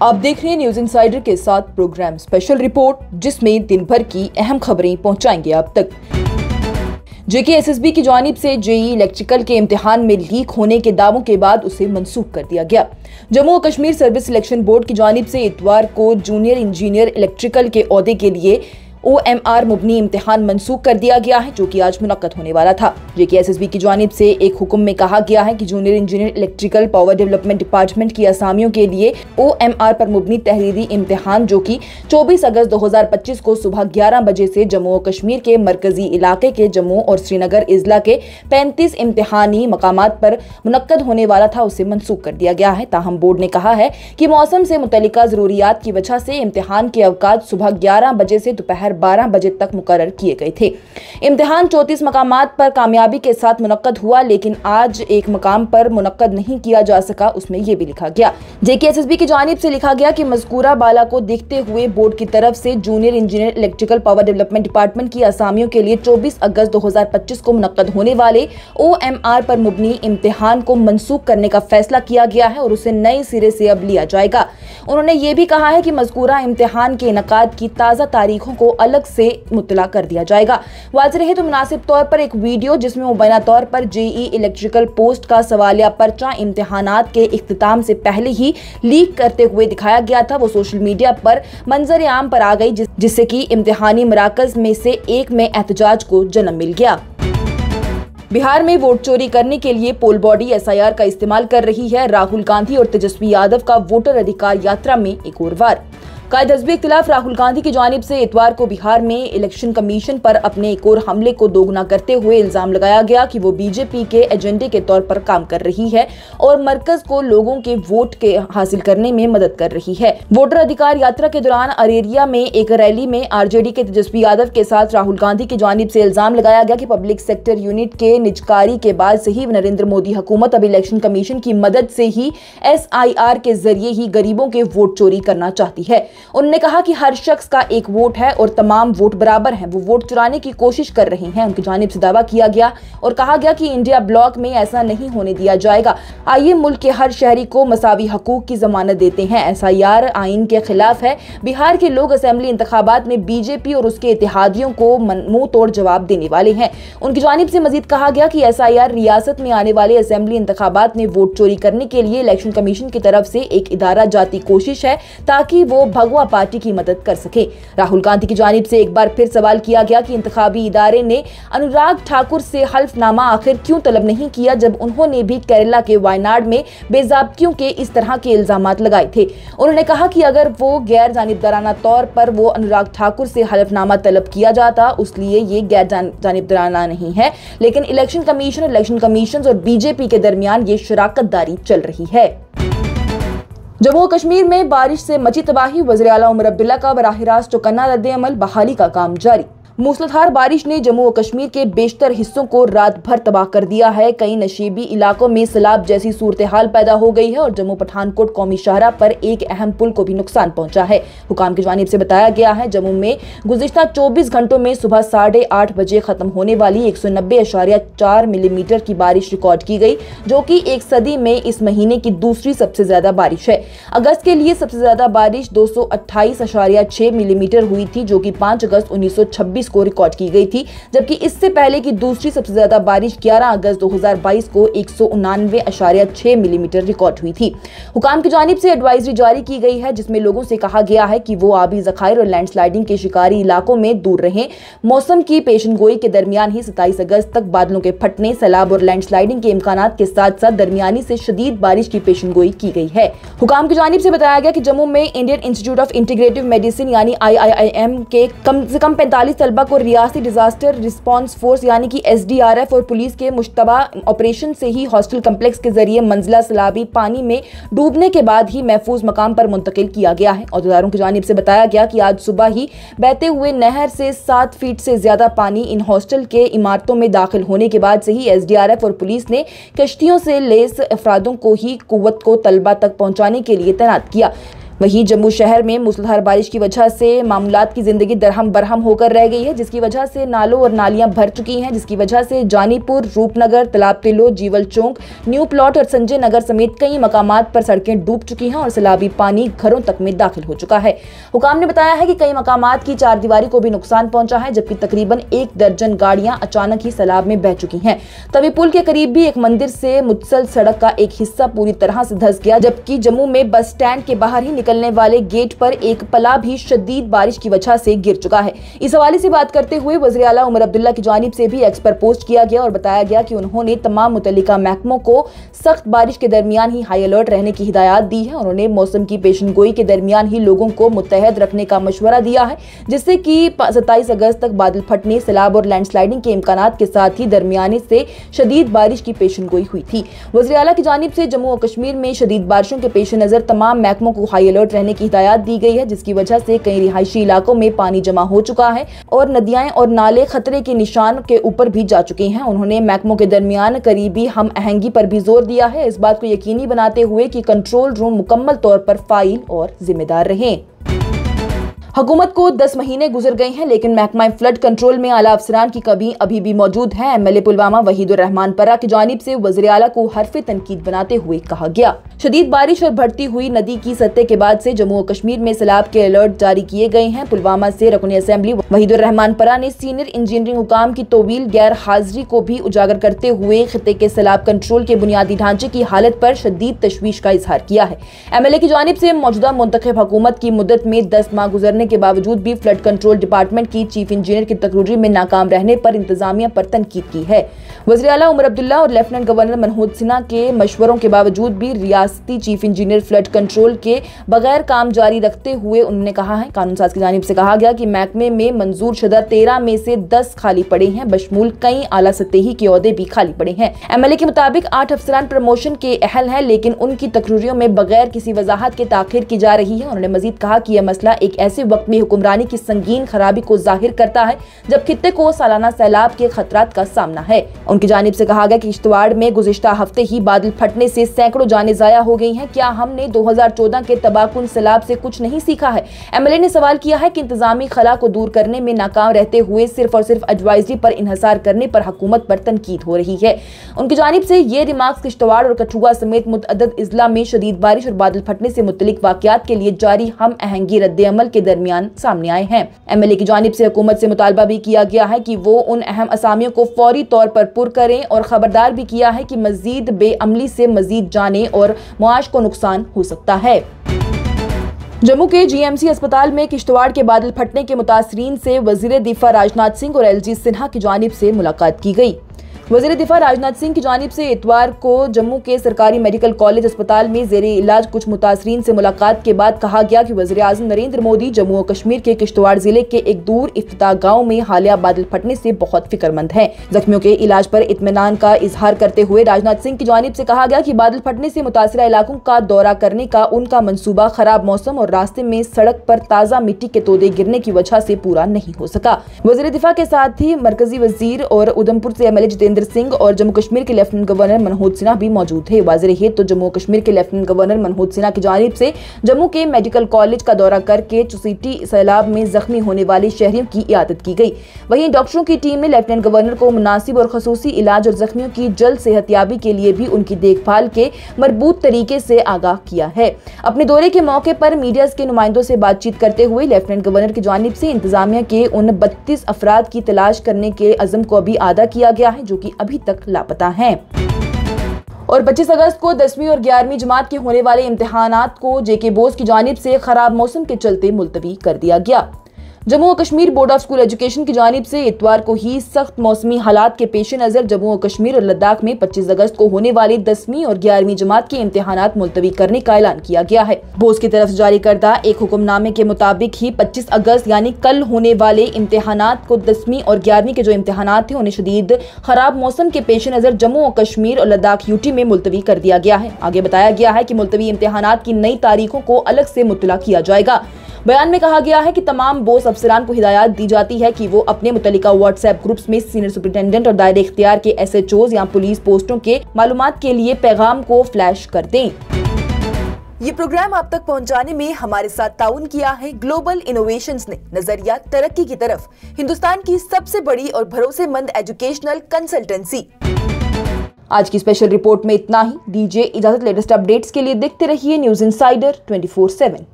आप देख रहे हैं न्यूज इनसाइडर के साथ प्रोग्राम स्पेशल रिपोर्ट, जिसमें दिन भर की अहम खबरें पहुंचाएंगे आप तक। जेकेएसएसबी की जानिब से जेईई इलेक्ट्रिकल के इम्तिहान में लीक होने के दावों के बाद उसे मंसूख कर दिया गया। जम्मू और कश्मीर सर्विस सिलेक्शन बोर्ड की जानिब से इतवार को जूनियर इंजीनियर इलेक्ट्रिकल के ओहदे के लिए OMR मुबनी इम्तिहान मंसूख कर दिया गया है, जो कि आज मुनक्कद होने वाला था। जेकेएसएसबी की जानिब से एक हुक्म में कहा गया है कि junior engineer electrical power development department की असामियों के लिए OMR पर मुबनी तहरीरी इम्तिहान, जो कि 24 अगस्त 2025 को सुबह 11 बजे से जम्मू और कश्मीर के मरकजी इलाके के जम्मू और श्रीनगर इजला के 35 इम्तिहानी मकामात पर मुनक्कद होने वाला था, उसे मंसूख कर दिया गया है। ताहम बोर्ड ने कहा है कि मौसम से मुतल्लिका जरूरियात की वजह से इम्तिहान के अवकाश सुबह 11 बजे से दोपहर 12 बजे तक मुकर्रर किए गए थे। इम्तिहान 34 मकामात पर कामयाबी के साथ मुनक्कद हुआ, लेकिन आज एक मकाम पर मुनक्कद नहीं किया जा सका। उसमें यह भी लिखा गया, जेकेएसएसबी की जानिब से लिखा गया कि मज़कूरा बाला को देखते हुए बोर्ड की तरफ से junior engineer electrical power development department की असामियों के लिए 24 अगस्त 2025 को मुनक्कद होने वाले OMR पर मुबनी इम्तिहान को मंसूख करने का फैसला किया गया है और उसे नए सिरे से अब लिया जाएगा। उन्होंने ये भी कहा है कि मज़कूरा इम्तिहान के इनकाद की ताज़ा तारीखों को अलग से मुतला कर दिया जाएगा। वाज़ेह रहे तो मुनासिब तौर पर एक वीडियो जिसमें मुबैना तौर पर जेईई इलेक्ट्रिकल पोस्ट का सवालिया पर्चा इम्तिहानात के इख्तिताम से पहले ही लीक करते हुए दिखाया गया था, वो सोशल मीडिया पर मंजर आम पर आ गई, जिससे कि इम्तिहानी मराकज में से एक में एहतजाज को जन्म मिल गया। बिहार में वोट चोरी करने के लिए पोल बॉडी SIR का इस्तेमाल कर रही है। राहुल गांधी और तेजस्वी यादव का वोटर अधिकार यात्रा में एक और वार। कायद हज़बी इख्तिलाफ राहुल गांधी की जानिब से इतवार को बिहार में इलेक्शन कमीशन पर अपने एक और हमले को दोगुना करते हुए इल्जाम लगाया गया कि वो बीजेपी के एजेंडे के तौर पर काम कर रही है और मरकज को लोगों के वोट के हासिल करने में मदद कर रही है। वोटर अधिकार यात्रा के दौरान अरेरिया में एक रैली में आरजेडी के तेजस्वी यादव के साथ राहुल गांधी की जानिब से इल्जाम लगाया गया कि पब्लिक सेक्टर यूनिट के निजकारी के बाद से ही नरेंद्र मोदी हुकूमत अब इलेक्शन कमीशन की मदद से ही SIR के जरिए ही गरीबों के वोट चोरी करना चाहती है। उन्होंने कहा कि हर शख्स का एक वोट है और तमाम वोट बराबर हैं, वो वोट चुराने की कोशिश कर रहे हैं। उनकी जानिब से दावा किया गया और कहा गया कि इंडिया ब्लॉक में ऐसा नहीं होने दिया जाएगा। आइए मुल्क के हर शहरी को मसावी हकूक की जमानत देते हैं। SIR आइन के खिलाफ है। बिहार के लोग असेंबली इंतखाबात में बीजेपी और उसके इत्तेहादियों को मुंह तोड़ जवाब देने वाले हैं। उनकी जानिब से मजीद कहा गया कि SIR रियासत में आने वाले असेंबली इंतखाबात में वोट चोरी करने के लिए इलेक्शन कमीशन की तरफ से एक इदारा जाती कोशिश है, ताकि वो भगवा पार्टी की मदद कर सके। राहुल गांधी की जानिब से एक बार फिर सवाल किया गया कि इंतखाबी इदारे ने अनुराग ठाकुर से हल्फनामा आखिर क्यों तलब नहीं किया, जब उन्होंने भी केरला के वायनाड में बेज़ाब्तियों के इस तरह के इल्जामात लगाए थे। उन्होंने कहा कि अगर वो गैर जानिबदाराना तौर पर वो अनुराग ठाकुर से हल्फनामा तलब किया जाता, उसलिए ये गैर जानिबदाराना नहीं है, लेकिन इलेक्शन कमीशन और बीजेपी के दरमियान ये शराकतदारी चल रही है। जम्मू और कश्मीर में बारिश से मची तबाही। वज़ीर आला उमर अब्दुल्ला का बराह रास्त चौकन्ना रद्द-ए-अमल, बहाली का काम जारी। मूसलाधार बारिश ने जम्मू और कश्मीर के बेशतर हिस्सों को रात भर तबाह कर दिया है। कई नशीबी इलाकों में सैलाब जैसी सूरत हाल पैदा हो गई है और जम्मू पठानकोट कौमी शाहरा पर एक अहम पुल को भी नुकसान पहुंचा है। हुकाम की जानिब से बताया गया है, जम्मू में गुज़िश्ता 24 घंटों में सुबह 8:30 बजे खत्म होने वाली 190.4 मिलीमीटर की बारिश रिकॉर्ड की गई, जो कि एक सदी में इस महीने की दूसरी सबसे ज्यादा बारिश है। अगस्त के लिए सबसे ज्यादा बारिश 228.6 मिलीमीटर हुई थी, जो कि 5 अगस्त 1926 को रिकॉर्ड की गई थी, जबकि इससे पहले की दूसरी सबसे ज्यादा बारिश 11 अगस्त 2022 को 199.6 मिलीमीटर रिकॉर्ड हुई थी। हुकाम की जानिब से एडवाइजरी जारी की गई है, जिसमें लोगों से कहा गया है कि वो आबी ज़खायर और लैंडस्लाइडिंग के शिकारी इलाकों में दूर रहें। मौसम की पेशनगोई के दरमियान ही 27 अगस्त तक बादलों के फटने, सैलाब और लैंडस्लाइडिंग के इम्कानात के साथ साथ दरमियानी से शदीद बारिश की पेशनगोई की गई है। हुकाम की जानिब से बताया गया कि जम्मू में Indian institute of integrative medicine यानी IIIM के कम से कम 45 तलबा को रियासती डिजास्टर रिस्पांस फोर्स यानी कि SDRF और पुलिस के मुश्तबा ऑपरेशन से ही हॉस्टल कम्प्लेक्स के जरिए मंजिला सैलाबी पानी में डूबने के बाद ही महफूज मकाम पर मुंतकिल किया गया है। औहदेदारों की जानिब से बताया गया कि आज सुबह ही बहते हुए नहर से 7 फीट से ज्यादा पानी इन हॉस्टल के इमारतों में दाखिल होने के बाद से ही SDRF और पुलिस ने कश्तियों से लेस अफरादों को ही कुव्वत को तलबा तक पहुंचाने के लिए तैनात किया। वहीं जम्मू शहर में मूसलाधार बारिश की वजह से मामूलात की जिंदगी दरहम बरहम होकर रह गई है, जिसकी वजह से नालों और नालियां भर चुकी हैं, जिसकी वजह से जानीपुर, रूपनगर, तालाब तिलो, जीवल चौक, न्यू प्लॉट और संजय नगर समेत कई मकामात पर सड़कें डूब चुकी हैं और सैलाबी पानी घरों तक में दाखिल हो चुका है। हुकाम ने बताया है कि कई मकामात की चारदीवारी को भी नुकसान पहुंचा है, जबकि तकरीबन 1 दर्जन गाड़ियां अचानक ही सैलाब में बह चुकी हैं। तभी पुल के करीब भी एक मंदिर से मुत्सल सड़क का एक हिस्सा पूरी तरह से धंस गया, जबकि जम्मू में बस स्टैंड के बाहर ही निकलने वाले गेट पर एक पला भी शदीद बारिश की वजह से गिर चुका है। इस हवाले से बात करते हुए वज़ीर आला उमर अब्दुल्ला की जानिब से भी एक्स पर पोस्ट किया गया और बताया गया कि उन्होंने तमाम मुतल्लिका महकमों को सख्त बारिश के दरमियान ही हाई अलर्ट रहने की हिदायत दी है। उन्होंने मौसम की पेशनगोई के दरमियान ही लोगों को मुत्तहद रखने का मशवरा दिया है, जिससे कि 27 अगस्त तक बादल फटने, सैलाब और लैंडस्लाइडिंग के इम्कानात के साथ ही दरमियाने से शदीद बारिश की पेशनगोई हुई थी। वज़ीर आला की जानिब से जम्मू और कश्मीर में शदीद बारिशों के पेश नज़र तमाम महकमों को हाई अलर्ट रहने की हिदायत दी गई है, जिसकी वजह से कई रिहायशी इलाकों में पानी जमा हो चुका है और नदियां और नाले खतरे के निशान के ऊपर भी जा चुके हैं। उन्होंने महकमों के दरमियान करीबी हम आहंगी पर भी जोर दिया है, इस बात को यकीनी बनाते हुए कि कंट्रोल रूम मुकम्मल तौर पर फाइल और जिम्मेदार रहें। हुकूमत को 10 महीने गुजर गए हैं, लेकिन महकमा फ्लड कंट्रोल में आला अफसरान की कमी अभी भी मौजूद है। एमएलए पुलवामा वहीदुर रहमान परा की जानिब से वज़ीर आला को हरफ तनकीद बनाते हुए कहा गया, शदीद बारिश और बढ़ती हुई नदी की सतह के बाद से जम्मू और कश्मीर में सैलाब के अलर्ट जारी किए गए हैं। पुलवामा से रुकन असेंबली वहीदुर रहमान परा ने सीनियर इंजीनियरिंग हुकाम की तोवील गैर हाजिरी को भी उजागर करते हुए खित्ते के सैलाब कंट्रोल के बुनियादी ढांचे की हालत पर शदीद तशवीश का इजहार किया है। एमएलए की जानिब से मौजूदा मुंतखब हुकूमत की मुद्दत में 10 माह गुजरने के बावजूद भी फ्लड कंट्रोल डिपार्टमेंट की चीफ इंजीनियर की तकरीर में नाकाम रहने पर इंतजामिया पर तनकीद की है। वज़ीर आला उमर अब्दुल्ला और लेफ्टिनेंट गवर्नर मनहूद सिन्हा के मशवरों के बावजूद भी रियासती चीफ इंजीनियर फ्लड कंट्रोल के बगैर काम जारी रखते हुए उन्होंने कहा है, कानून साज की जानिब से कहा गया कि महकमे में मंजूर शुदा 13 में से 10 खाली पड़े हैं, बशमूल कई आला सतही के ओहदे भी खाली पड़े हैं। एमएलए के मुताबिक 8 अफसरान प्रमोशन के अहल हैं, लेकिन उनकी तकरीरों में बगैर किसी वजाहत के ताखिर की जा रही है। उन्होंने मजीद कहा कि यह मसला एक ऐसे वक्त में हुक्मरानी की संगीन खराबी को जाहिर करता है जब खित्ते को सालाना सैलाब के खतरात का सामना है। उनकी जानिब से कहा गया कि किश्तवाड़ में गुज़िश्ता हफ्ते ही बादल फटने से सैकड़ों जानें ज़ाया हो गई हैं। क्या हमने 2014 के तबाहकुन सैलाब से कुछ नहीं सीखा है? एमएलए ने सवाल किया है कि इंतजामी खला को दूर करने में नाकाम रहते हुए सिर्फ और सिर्फ एडवाइजरी पर इन्हसार करने पर हुकूमत पर तनकीद हो रही है। उनकी जानिब से ये रिमार्क्स किश्तवाड़ और कठुआ समेत मुतअद्दिद इजला में शदीद बारिश और बादल फटने से मुतल्लिक वाक़यात के लिए जारी हम आहंगी रद्द-ए-अमल के दरमियान सामने आए हैं। एमएलए की जानिब से हुकूमत से मुतालबा भी किया गया है कि वो उन अहम असामियों को फौरी तौर पर पुर करें और खबरदार भी किया है कि मजीद बेअमली से मजीद जाने और मुआश को नुकसान हो सकता है। जम्मू के जीएमसी अस्पताल में किश्तवाड़ के बादल फटने के मुतासरीन से वजीर दिफा राजनाथ सिंह और एलजी सिन्हा की जानिब से मुलाकात की गई। वज़ीर दिफा राजनाथ सिंह की जानिब से इतवार को जम्मू के सरकारी मेडिकल कॉलेज अस्पताल में ज़ेरे इलाज कुछ मुतासरीन से मुलाकात के बाद कहा गया कि वज़ीर आज़म नरेंद्र मोदी जम्मू और कश्मीर के किश्तवाड़ जिले के एक दूर इफ्तिताह गाँव में हालिया बादल फटने से बहुत फिक्रमंद हैं। जख्मियों के इलाज पर इत्मीनान का इजहार करते हुए राजनाथ सिंह की जानिब से कहा गया कि बादल फटने से मुतासरा इलाकों का दौरा करने का उनका मंसूबा खराब मौसम और रास्ते में सड़क पर ताज़ा मिट्टी के तोदे गिरने की वजह से पूरा नहीं हो सका। वज़ीर दिफा के साथ ही मरकजी वजीर और उधमपुर से एमएलए जितेंद्र सिंह और जम्मू कश्मीर के लेफ्टिनेंट गवर्नर मनहूद सिन्हा भी मौजूद थे। वाज़ेह रहे तो जम्मू कश्मीर के लेफ्टिनेंट गवर्नर मनहूद सिन्हा की जानिब से जम्मू के मेडिकल कॉलेज का दौरा करके चुसीटी सैलाब में जख्मी होने वाले शहरियों की इयादत की गई। वहीं डॉक्टरों की टीम ने लेफ्टिनेंट गवर्नर को मुनासिब और खसूसी इलाज और जख्मियों की जल्द सेहतयाबी के लिए भी उनकी देखभाल के मरबूत तरीके से आगाह किया है। अपने दौरे के मौके पर मीडिया के नुमाइंदों से बातचीत करते हुए लेफ्टिनेंट गवर्नर की जानिब से इंतजामिया के उन 32 अफराद की तलाश करने के अज़म को अभी आदा किया गया है जो कि अभी तक लापता हैं। और 25 अगस्त को 10वीं और 11वीं जमात के होने वाले इम्तिहानात को जेके बोस की जानिब से खराब मौसम के चलते मुलतवी कर दिया गया। जम्मू और Kashmir board of school education की जानिब से इतवार को ही सख्त मौसमी हालात के पेश नज़र जम्मू और कश्मीर और लद्दाख में 25 अगस्त को होने वाले 10वीं और 11वीं जमात के इम्तिहानात मुलतवी करने का ऐलान किया गया है। बोर्ड की तरफ से जारी करदा एक हुक्मनामे के मुताबिक ही 25 अगस्त यानी कल होने वाले इम्तिहानात को 10वीं और 11वीं के जो इम्तिहानात थे उन्हें शदीद खराब मौसम के पेश नज़र जम्मू और कश्मीर और लद्दाख यूटी में मुलतवी कर दिया गया है। आगे बताया गया है कि मुलतवी इम्तिहानात की नई तारीखों को अलग से मुत्तला किया जाएगा। बयान में कहा गया है कि तमाम बोस अफसरान को हिदायत दी जाती है कि वो अपने मुतल्लिका व्हाट्सएप ग्रुप्स में सीनियर सुपरिटेंडेंट और दायरे इख्तियार के SHOs या पुलिस पोस्टों के मालूमात के लिए पैगाम को फ्लैश कर दें। ये प्रोग्राम आप तक पहुंचाने में हमारे साथ ताउन किया है ग्लोबल इनोवेशंस ने। नजरिया तरक्की की तरफ, हिंदुस्तान की सबसे बड़ी और भरोसेमंद एजुकेशनल कंसल्टेंसी। आज की स्पेशल रिपोर्ट में इतना ही। दीजिए इजाजत। लेटेस्ट अपडेट्स के लिए देखते रहिए न्यूज़ इनसाइडर 24/7।